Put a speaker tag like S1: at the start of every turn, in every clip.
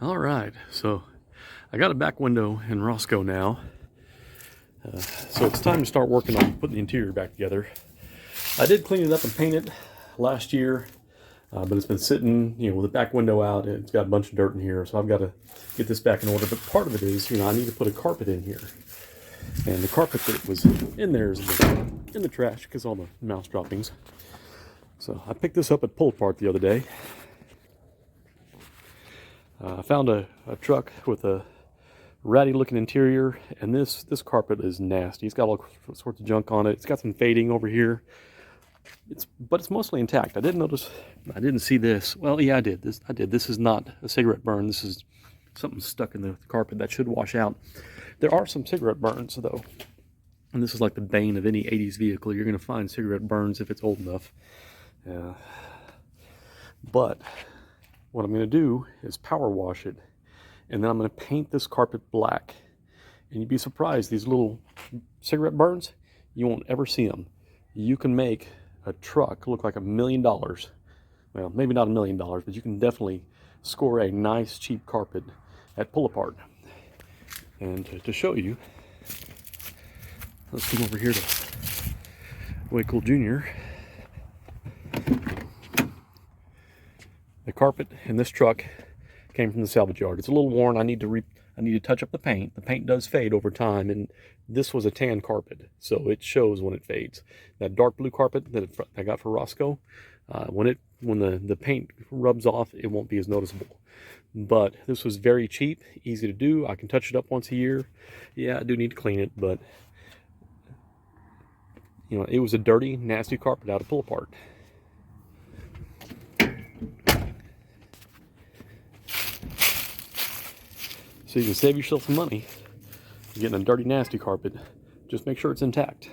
S1: All right, so I got a back window in Roscoe now. So it's time to start working on putting the interior back together. I did clean it up and paint it last year, but it's been sitting, with the back window out. It's got a bunch of dirt in here, so I've got to get this back in order. But part of it is, I need to put a carpet in here. And the carpet that was in there is in the trash because all the mouse droppings. So I picked this up at Pull Apart the other day. I found a truck with a ratty looking interior, and this carpet is nasty. It's got all sorts of junk on it. It's got some fading over here. But it's mostly intact. I didn't see this. Well, yeah, I did. This is not a cigarette burn. This is something stuck in the carpet that should wash out. There are some cigarette burns though. And this is like the bane of any 80s vehicle. You're going to find cigarette burns if it's old enough. But what I'm going to do is power wash it, and then I'm going to paint this carpet black. And you'd be surprised, these little cigarette burns, you won't ever see them. You can make a truck look like $1 million. Well, maybe not $1 million, but you can definitely score a nice cheap carpet at Pull Apart. And to show you, let's come over here to Way Cool Jr. The carpet in this truck came from the salvage yard. It's a little worn. I need to touch up the paint. The paint does fade over time, and this was a tan carpet, so it shows when it fades. That dark blue carpet that I got for Roscoe, when the paint rubs off, it won't be as noticeable. But this was very cheap, easy to do. I can touch it up once a year. Yeah, I do need to clean it, but it was a dirty, nasty carpet out of Pull Apart. So you can save yourself some money. You're getting a dirty, nasty carpet. Just make sure it's intact.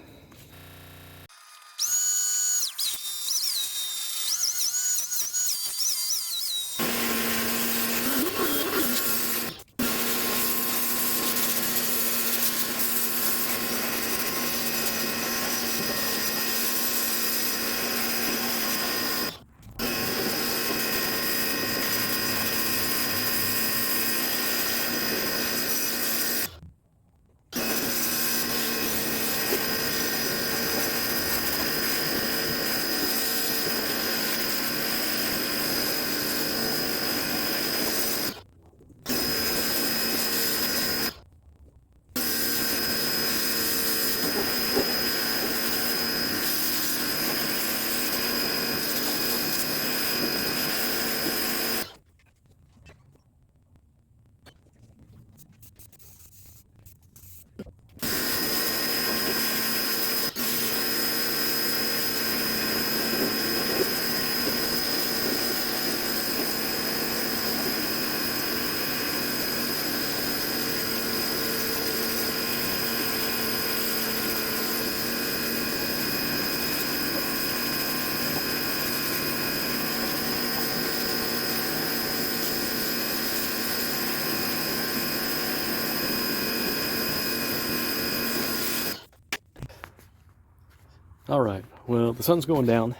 S1: All right, well, the sun's going down,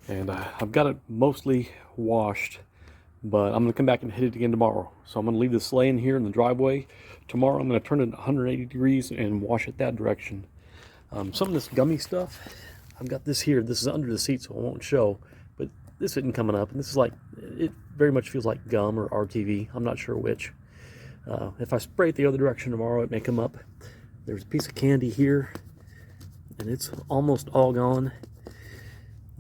S1: and I've got it mostly washed, but I'm going to come back and hit it again tomorrow. So I'm going to leave this laying here in the driveway. Tomorrow I'm going to turn it 180 degrees and wash it that direction. Some of this gummy stuff, I've got this here. This is under the seat, so it won't show, but this isn't coming up, and this is like, it very much feels like gum or RTV. I'm not sure which. If I spray it the other direction tomorrow, it may come up. There's a piece of candy here, and it's almost all gone.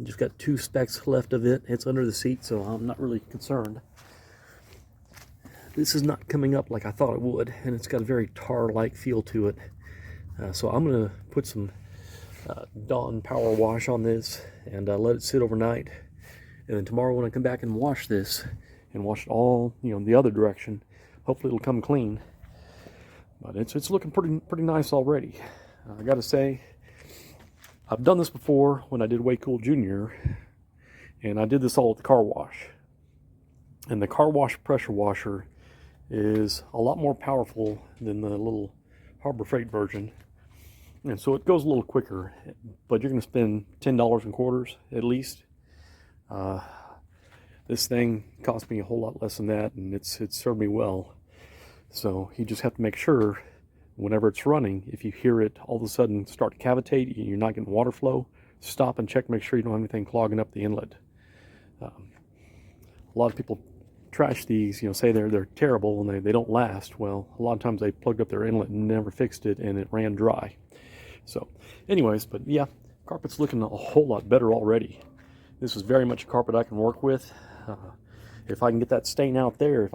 S1: Just got 2 specks left of it. It's under the seat, so I'm not really concerned. This is not coming up like I thought it would, and it's got a very tar-like feel to it. So I'm going to put some Dawn Power Wash on this and let it sit overnight. And then tomorrow when I come back and wash this, and wash it all, the other direction, hopefully it'll come clean. But it's looking pretty nice already. I got to say, I've done this before when I did Way Cool Jr., and I did this all at the car wash. And the car wash pressure washer is a lot more powerful than the little Harbor Freight version. And so it goes a little quicker, but you're going to spend $10 in quarters at least. This thing cost me a whole lot less than that, and it's served me well. So you just have to make sure whenever it's running, if you hear it all of a sudden start to cavitate, you're not getting water flow, stop and check, make sure you don't have anything clogging up the inlet. A lot of people trash these, say they're terrible and they don't last. Well, a lot of times they plugged up their inlet and never fixed it, and it ran dry. So anyways, but yeah, carpet's looking a whole lot better already. This is very much a carpet I can work with. If I can get that stain out there,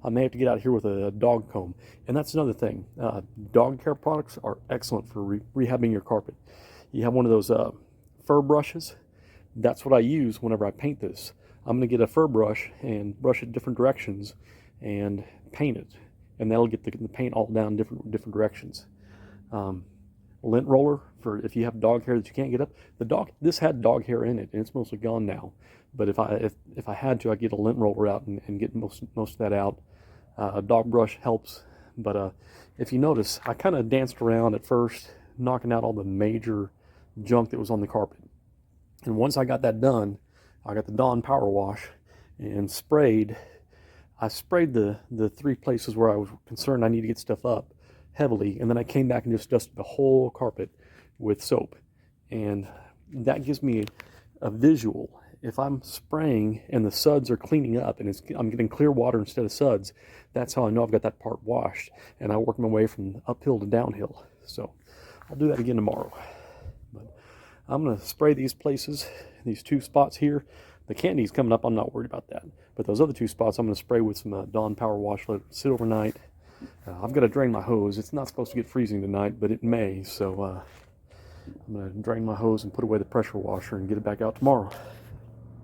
S1: I may have to get out here with a dog comb. And that's another thing. Dog care products are excellent for rehabbing your carpet. You have one of those fur brushes. That's what I use whenever I paint this. I'm going to get a fur brush and brush it different directions and paint it. And that'll get the paint all down different directions. Lint roller for if you have dog hair that you can't get up. This had dog hair in it, and it's mostly gone now. But if I had to, I'd get a lint roller out and get most of that out. A dog brush helps, but if you notice, I kind of danced around at first, knocking out all the major junk that was on the carpet. And once I got that done, I got the Dawn Power Wash and I sprayed the 3 places where I was concerned I need to get stuff up heavily, and then I came back and just dusted the whole carpet with soap. And that gives me a visual. If I'm spraying and the suds are cleaning up and I'm getting clear water instead of suds, that's how I know I've got that part washed, and I work my way from uphill to downhill. So I'll do that again tomorrow. But I'm going to spray these places, these 2 spots here. The candy's coming up, I'm not worried about that. But those other 2 spots I'm going to spray with some Dawn Power Wash, let it sit overnight. I've got to drain my hose. It's not supposed to get freezing tonight, but it may. So I'm going to drain my hose and put away the pressure washer and get it back out tomorrow.